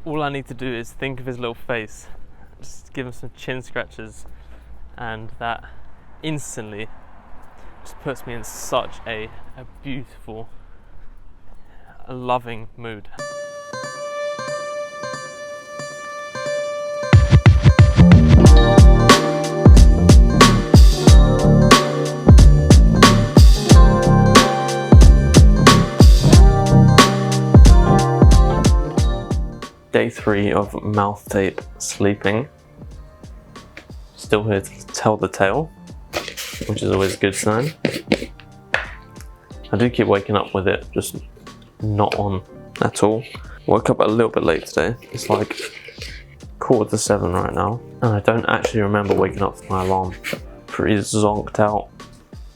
all I need to do is think of his little face, just give him some chin scratches, and that instantly just puts me in such a beautiful, a loving mood. Day 3 of mouth tape sleeping. Still here to tell the tale, which is always a good sign. I do keep waking up with it, just not on at all. Woke up a little bit late today. It's like 6:45 right now, and I don't actually remember waking up with my alarm. Pretty zonked out,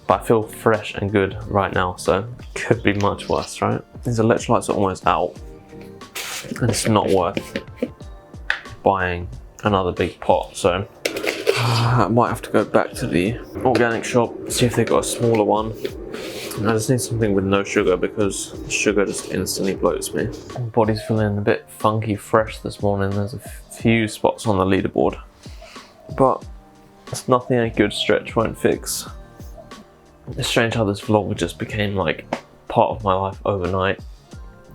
but I feel fresh and good right now, so could be much worse, right? These electrolytes are almost out, and it's not worth buying another big pot, so I might have to go back to the organic shop, see if they got a smaller one. I just need something with no sugar because sugar just instantly bloats me. My body's feeling a bit funky fresh this morning. There's a few spots on the leaderboard, but it's nothing a good stretch won't fix. It's strange how this vlog just became like part of my life overnight.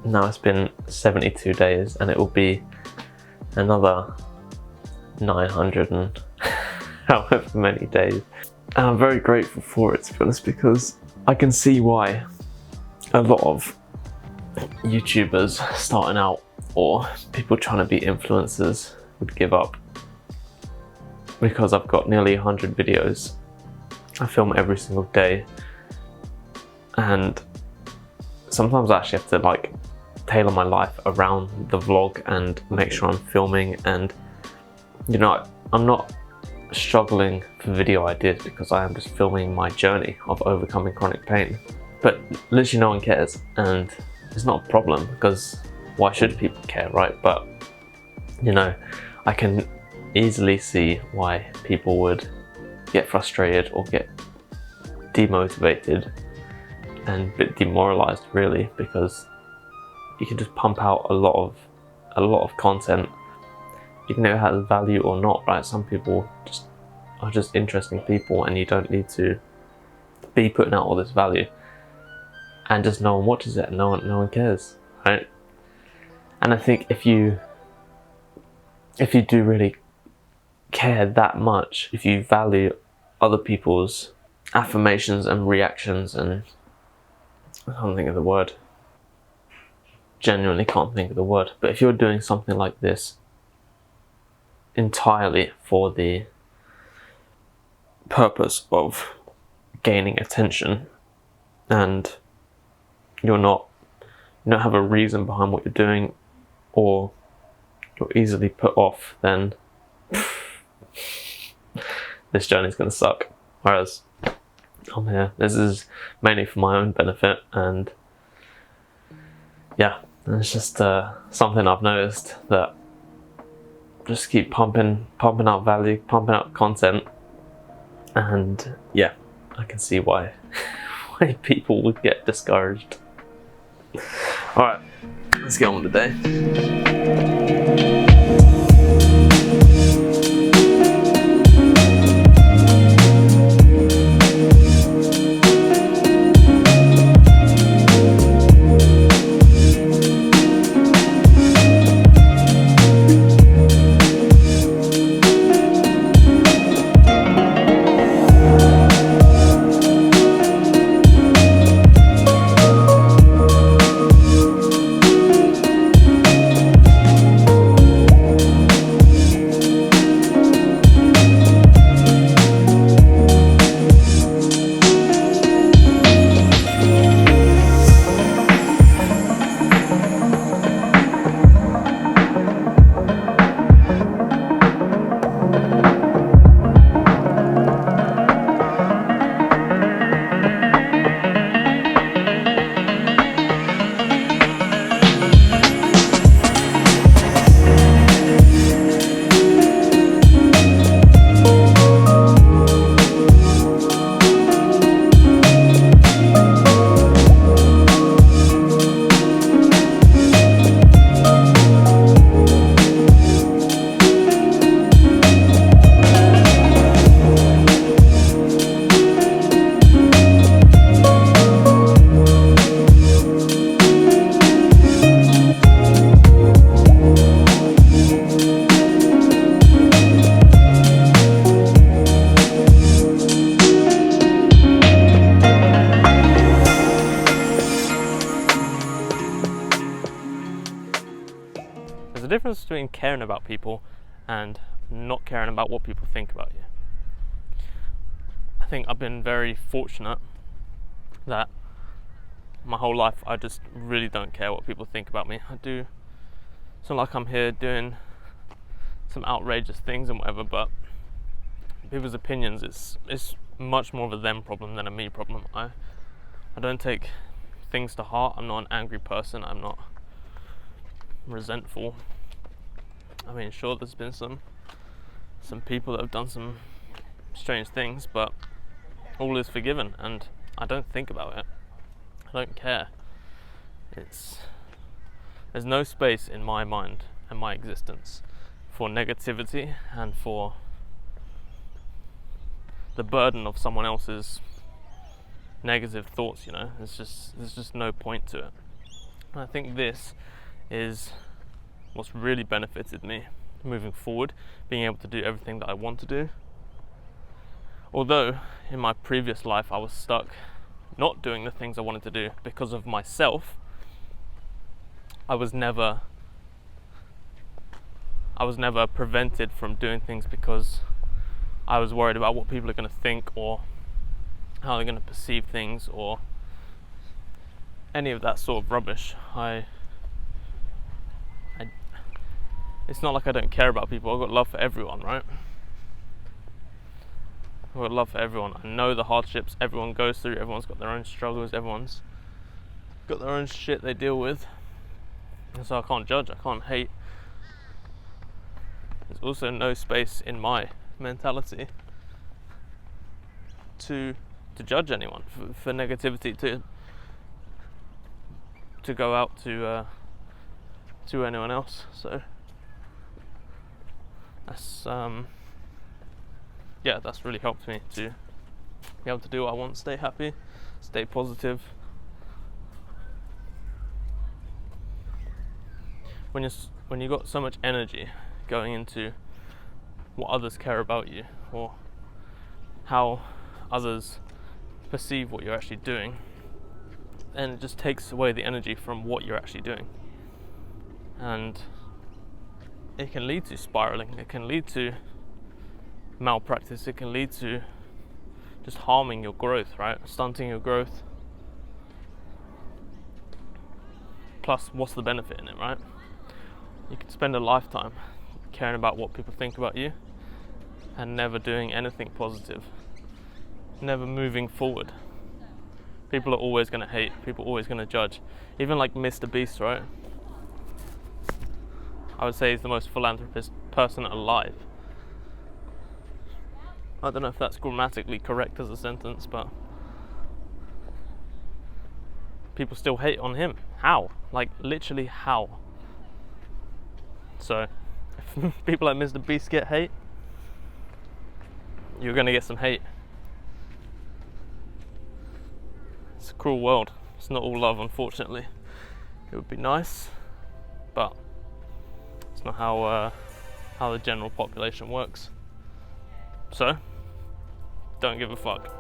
Now it's been 72 days and it will be another 900 and however many days. And I'm very grateful for it, to be honest, because I can see why a lot of YouTubers starting out or people trying to be influencers would give up. Because I've got nearly 100 videos. I film every single day, and sometimes I actually have to like tailor my life around the vlog and make sure I'm filming, and you know, I'm not struggling for video ideas because I am just filming my journey of overcoming chronic pain. But literally no one cares, and it's not a problem because why should people care, right? But you know, I can easily see why people would get frustrated or get demotivated and a bit demoralized, really, because you can just pump out a lot of content, even though it has value or not, right? Some people are just interesting people, and you don't need to be putting out all this value and just no one watches it and no one cares, right? And I think if you do really care that much, if you value other people's affirmations and reactions, and I can't think of the word, genuinely can't think of the word, but if you're doing something like this entirely for the purpose of gaining attention, and you don't have a reason behind what you're doing, or you're easily put off, then this journey's gonna suck. Whereas I'm here, this is mainly for my own benefit, and yeah, it's just something I've noticed, that just keep pumping out value, pumping out content, and yeah, I can see why people would get discouraged. Alright, let's get on with the day. There's a difference between caring about people and not caring about what people think about you. I think I've been very fortunate that my whole life I just really don't care what people think about me. It's not like I'm here doing some outrageous things and whatever, but people's opinions, it's much more of a them problem than a me problem. I don't take things to heart. I'm not an angry person. I'm not resentful. I mean, sure, there's been some people that have done some strange things, but all is forgiven, and I don't think about it. I don't care. There's no space in my mind and my existence for negativity and for the burden of someone else's negative thoughts, you know. There's just no point to it. And I think this is what's really benefited me moving forward, being able to do everything that I want to do. Although in my previous life I was stuck not doing the things I wanted to do because of myself, I was never prevented from doing things because I was worried about what people are going to think or how they're going to perceive things or any of that sort of rubbish. It's not like I don't care about people. I've got love for everyone, right? I've got love for everyone. I know the hardships everyone goes through. Everyone's got their own struggles. Everyone's got their own shit they deal with. And so I can't judge. I can't hate. There's also no space in my mentality to judge anyone for negativity, to go out to anyone else. So that's really helped me to be able to do what I want, stay happy, stay positive. When you got so much energy going into what others care about you or how others perceive what you're actually doing, then it just takes away the energy from what you're actually doing, and it can lead to spiraling. It can lead to malpractice. It can lead to just harming your growth, right? Stunting your growth. Plus, what's the benefit in it, right? You could spend a lifetime caring about what people think about you and never doing anything positive, never moving forward. People are always going to hate. People are always going to judge. Even like Mr. Beast, right? I would say he's the most philanthropist person alive. I don't know if that's grammatically correct as a sentence, but people still hate on him. How? Like, literally how? So, if people like Mr. Beast get hate, you're going to get some hate. It's a cruel world. It's not all love, unfortunately. It would be nice, but it's not how the general population works. So, don't give a fuck.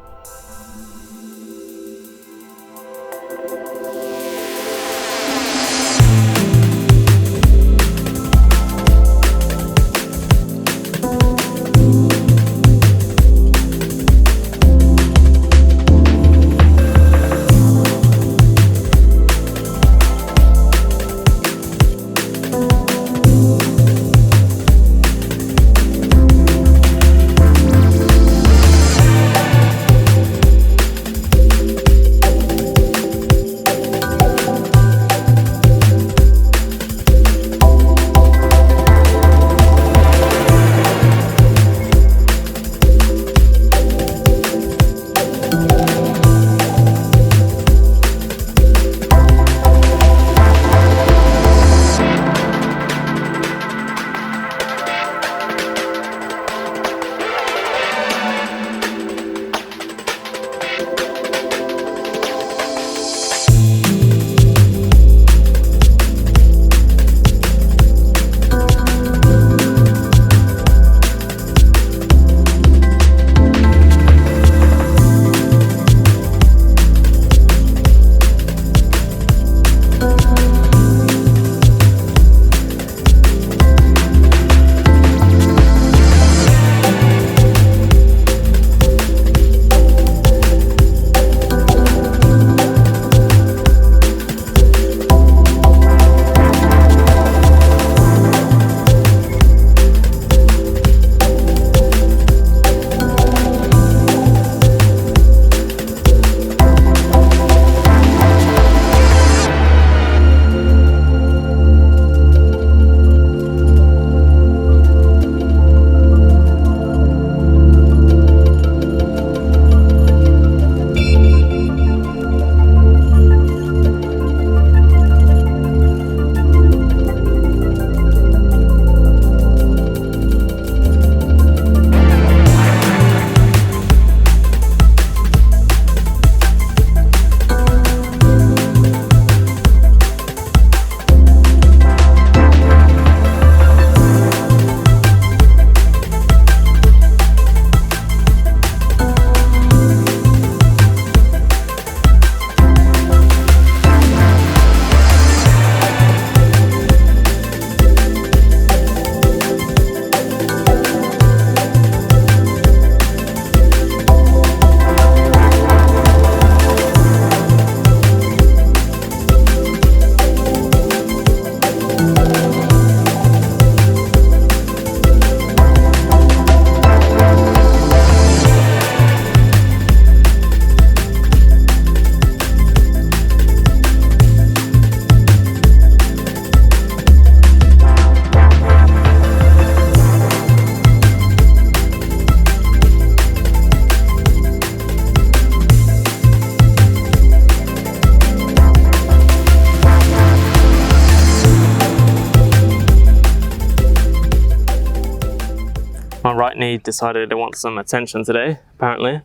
right knee decided it wants some attention today, apparently.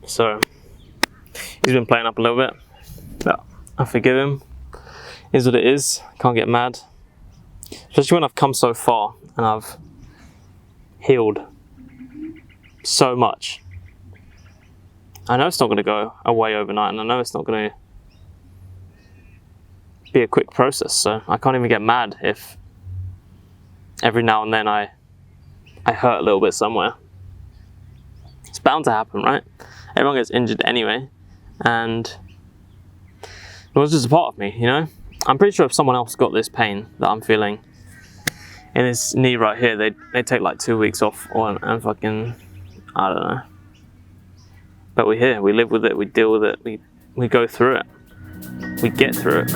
So he's been playing up a little bit, but I forgive him. Is what it is. Can't get mad, especially when I've come so far and I've healed so much. I know it's not going to go away overnight, and I know it's not going to be a quick process, so I can't even get mad if every now and then I hurt a little bit somewhere. It's bound to happen, right? Everyone gets injured anyway, and it was just a part of me, you know? I'm pretty sure if someone else got this pain that I'm feeling in this knee right here, they'd take like 2 weeks off and fucking, I don't know. But we're here, we live with it, we deal with it, we go through it, we get through it.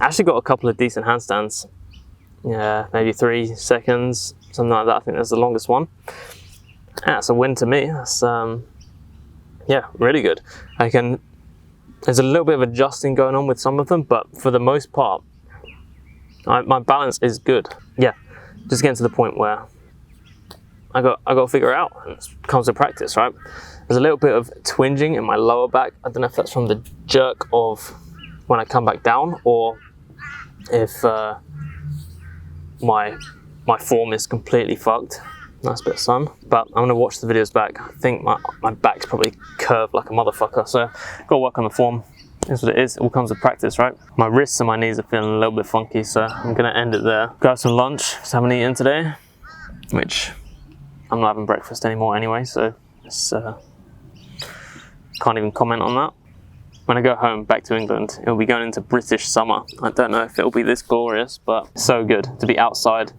I actually got a couple of decent handstands. Yeah, maybe 3 seconds, something like that. I think that's the longest one. Yeah, that's a win to me. That's yeah, really good. There's a little bit of adjusting going on with some of them, but for the most part, my balance is good. Yeah, just getting to the point where I got to figure it out, and it comes to practice, right? There's a little bit of twinging in my lower back. I don't know if that's from the jerk of when I come back down, or if my form is completely fucked. Nice bit of sun. But I'm gonna watch the videos back. I think my back's probably curved like a motherfucker, so gotta work on the form. That's what it is. It all comes with practice, right? My wrists and my knees are feeling a little bit funky, so I'm gonna end it there. Grab some lunch, because I haven't eaten today, which I'm not having breakfast anymore anyway, so it's, can't even comment on that. When I go home back to England, it'll be going into British summer. I don't know if it'll be this glorious, but so good to be outside,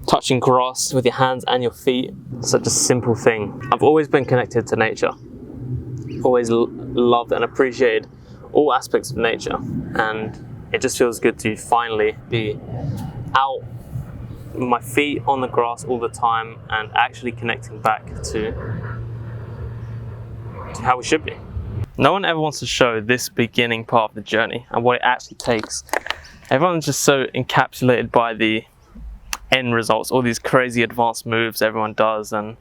touching grass with your hands and your feet. Such a simple thing. I've always been connected to nature. Always loved and appreciated all aspects of nature. And it just feels good to finally be out with my feet on the grass all the time and actually connecting back to how we should be. No one ever wants to show this beginning part of the journey and what it actually takes. Everyone's just so encapsulated by the end results, all these crazy advanced moves everyone does, and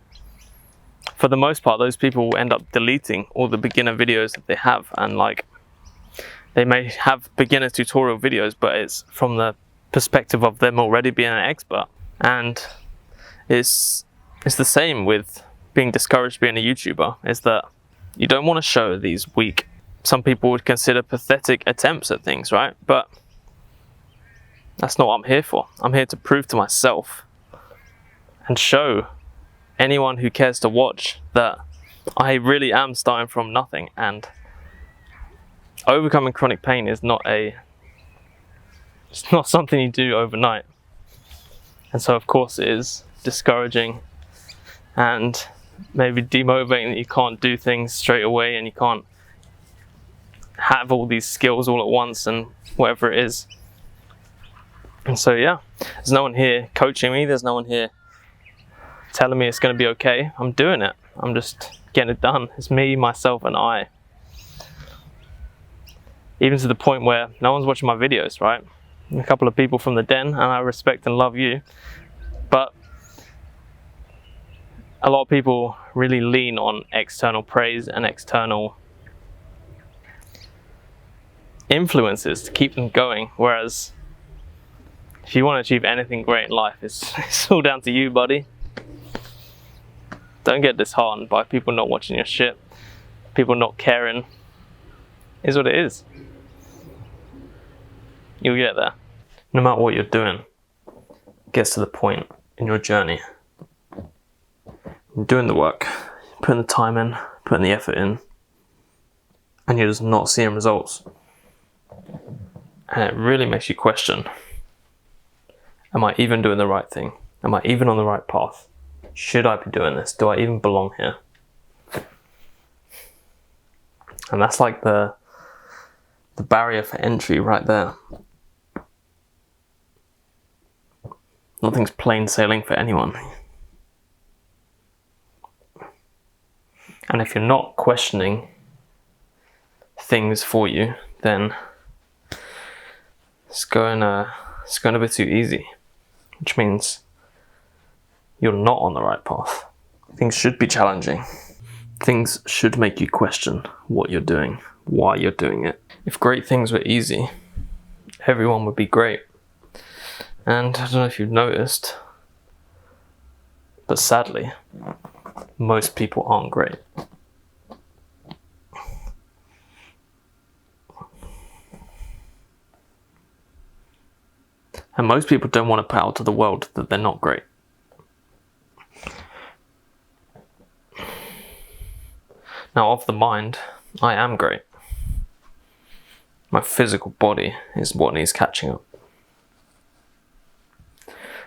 for the most part those people will end up deleting all the beginner videos that they have, and like they may have beginner tutorial videos, but it's from the perspective of them already being an expert. And it's the same with being discouraged being a YouTuber is that you don't want to show these weak, some people would consider pathetic attempts at things, right? But that's not what I'm here for. I'm here to prove to myself and show anyone who cares to watch that I really am starting from nothing, and overcoming chronic pain is it's not something you do overnight. And so of course it is discouraging and maybe demotivating that you can't do things straight away and you can't have all these skills all at once and whatever it is. And so yeah, there's no one here coaching me, there's no one here telling me it's going to be okay. I'm doing it. I'm just getting it done. It's me, myself, and I. Even to the point where no one's watching my videos, right? A couple of people from the den, and I respect and love you. But a lot of people really lean on external praise and external influences to keep them going. Whereas if you want to achieve anything great in life, it's all down to you, buddy. Don't get disheartened by people not watching your shit, people not caring. It is what it is. You'll get there. No matter what you're doing, it gets to the point in your journey. You're doing the work, putting the time in, putting the effort in, and you're just not seeing results. And it really makes you question, am I even doing the right thing? Am I even on the right path? Should I be doing this? Do I even belong here? And that's like the barrier for entry right there. Nothing's plain sailing for anyone. And if you're not questioning things for you, then it's going to be too easy, which means you're not on the right path. Things should be challenging. Things should make you question what you're doing, why you're doing it. If great things were easy, everyone would be great. And I don't know if you've noticed, but sadly, most people aren't great. And most people don't want to put out to the world that they're not great. Now, of the mind, I am great. My physical body is what needs catching up.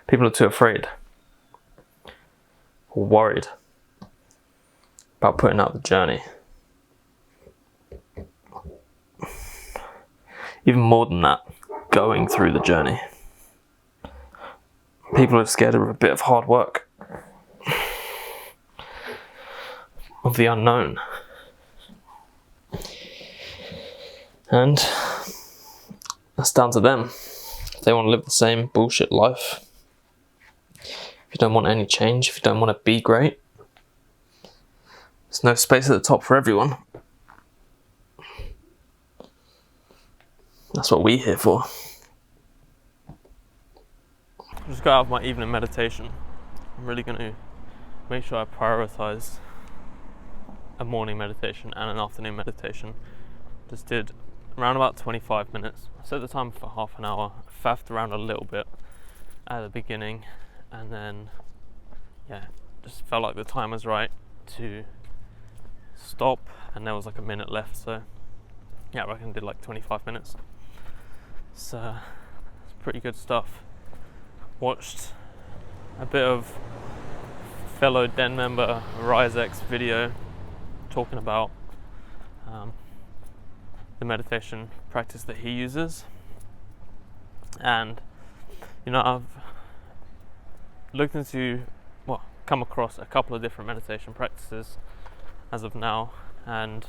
People are too afraid or worried about putting out the journey. Even more than that, going through the journey. People are scared of a bit of hard work, of the unknown. And that's down to them. If they want to live the same bullshit life, if you don't want any change, if you don't want to be great, there's no space at the top for everyone. That's what we're here for. I just got out of my evening meditation. I'm really going to make sure I prioritize a morning meditation and an afternoon meditation. Just did around about 25 minutes. I set the time for half an hour. I faffed around a little bit at the beginning, and then just felt like the time was right to stop, and there was like a minute left, so I reckon I did like 25 minutes. So it's pretty good stuff. Watched a bit of fellow den member Ryzek's video talking about the meditation practice that he uses, and I've looked into, come across a couple of different meditation practices as of now, and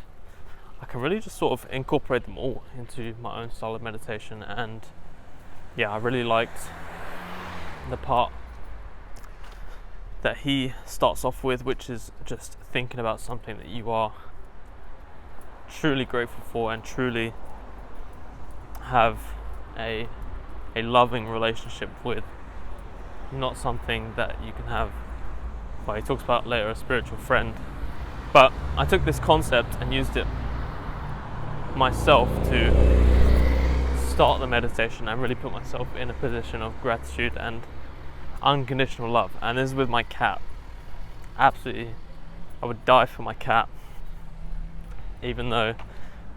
I can really just sort of incorporate them all into my own style of meditation. And I really liked the part that he starts off with, which is just thinking about something that you are truly grateful for and truly have a loving relationship with, not something that you can have well, he talks about later a spiritual friend, but I took this concept and used it myself to start the meditation and really put myself in a position of gratitude and unconditional love. And this is with my cat. Absolutely, I would die for my cat, even though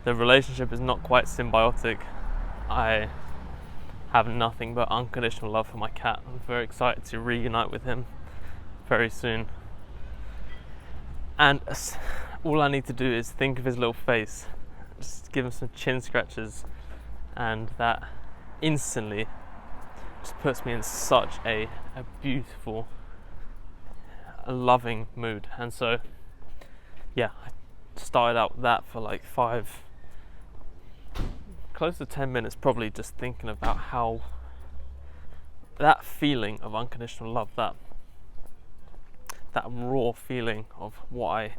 the relationship is not quite symbiotic. I have nothing but unconditional love for my cat. I'm very excited to reunite with him very soon. And all I need to do is think of his little face, just give him some chin scratches, and that instantly just puts me in such a beautiful, a loving mood. And so, yeah, I started out with that for like close to 10 minutes, probably just thinking about how that feeling of unconditional love, that raw feeling of what I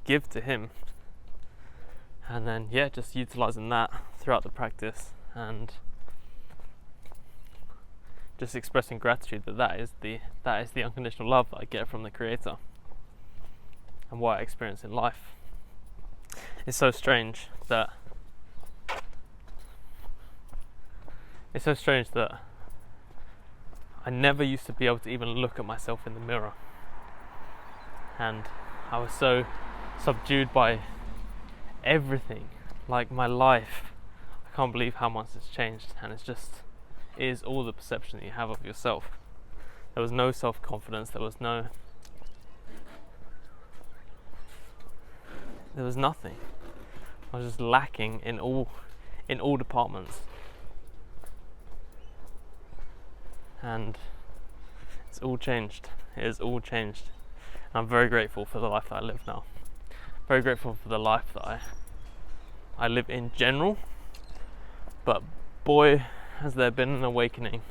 give to him, and then just utilizing that throughout the practice and just expressing gratitude that is the unconditional love that I get from the Creator and what I experience in life. It's so strange that I never used to be able to even look at myself in the mirror, and I was so subdued by everything, like my life. I can't believe how much it's changed, and it is all the perception that you have of yourself. There was no self-confidence, there was nothing. I was just lacking in all departments. And it's all changed. It is all changed. And I'm very grateful for the life that I live now. Very grateful for the life that I live in general. But boy, has there been an awakening.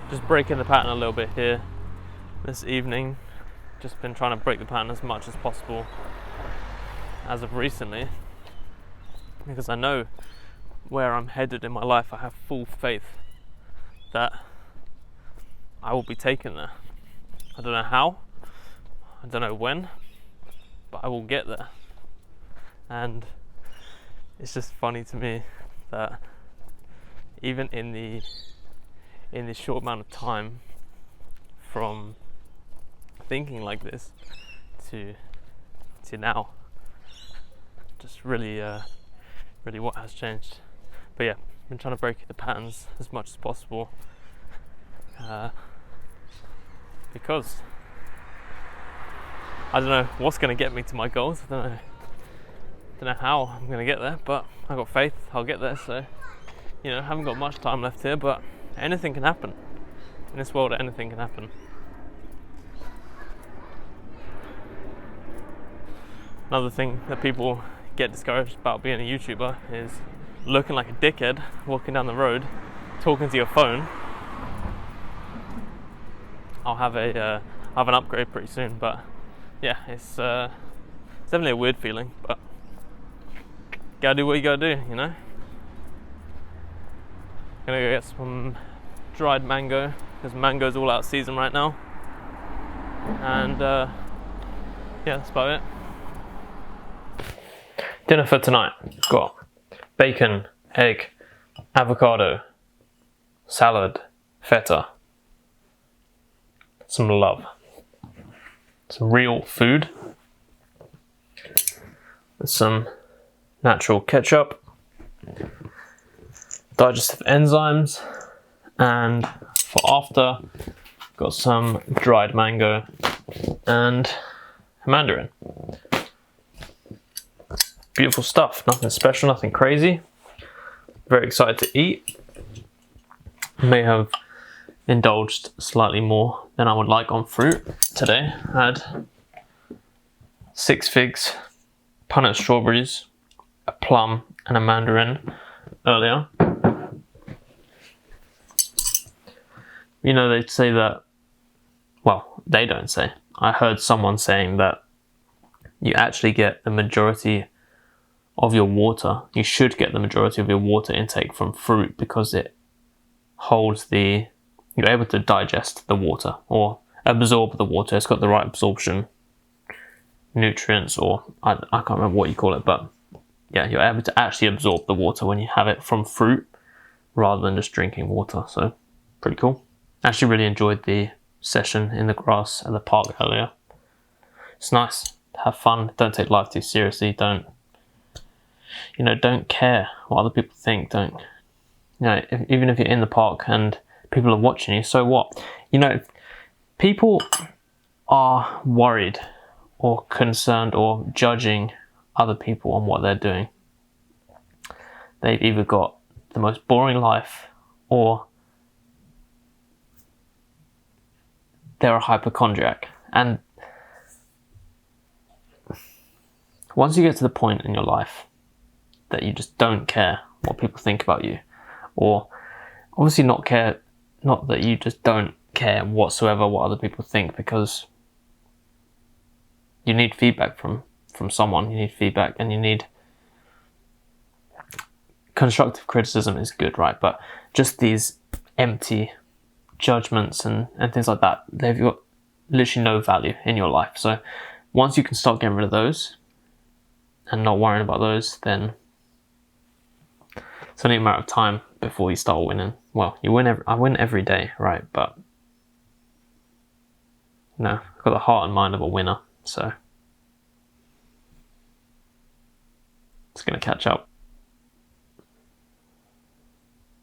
Just breaking the pattern a little bit here this evening. Just been trying to break the pattern as much as possible as of recently, because I know where I'm headed in my life. I have full faith that I will be taken there. I don't know how, I don't know when, but I will get there. And it's just funny to me that even in the short amount of time from thinking like this to now, just really what has changed. But yeah, I've been trying to break the patterns as much as possible, because I don't know what's going to get me to my goals. I don't know how I'm going to get there, but I've got faith I'll get there. So, I haven't got much time left here, but anything can happen. In this world, anything can happen. Another thing that people get discouraged about being a YouTuber is looking like a dickhead, walking down the road, talking to your phone. I'll have an upgrade pretty soon, but yeah, it's definitely a weird feeling, but gotta do what you gotta do, Gonna go get some dried mango, because mango's all out of season right now. And yeah, that's about it. Dinner for tonight, got bacon, egg, avocado, salad, feta, some love, some real food, with some natural ketchup, digestive enzymes, and for after, got some dried mango and a mandarin. Beautiful stuff, nothing special, nothing crazy. Very excited to eat. May have indulged slightly more than I would like on fruit today. I had 6 figs, punnet of strawberries, a plum and a mandarin earlier. They say that, well, they don't say. I heard someone saying that you actually get the majority of your water, you should get the majority of your water intake from fruit, because it holds the you're able to digest the water or absorb the water. It's got the right absorption nutrients, or I can't remember what you call it, but yeah, you're able to actually absorb the water when you have it from fruit rather than just drinking water. So pretty cool. Actually really enjoyed the session in the grass at the park earlier. It's nice. Have fun. Don't take life too seriously. Don't care what other people think. Don't, even if you're in the park and people are watching you, so what? People are worried or concerned or judging other people on what they're doing. They've either got the most boring life or they're a hypochondriac. And once you get to the point in your life that you just don't care what people think about you, or obviously not that you just don't care whatsoever what other people think, because you need feedback from someone. You need feedback, and you need constructive criticism is good, right? But just these empty judgments and things like that, they've got literally no value in your life. So once you can start getting rid of those and not worrying about those, then it's only a matter of time before you start winning. Well, I win every day, right? But I've got the heart and mind of a winner, so it's going to catch up.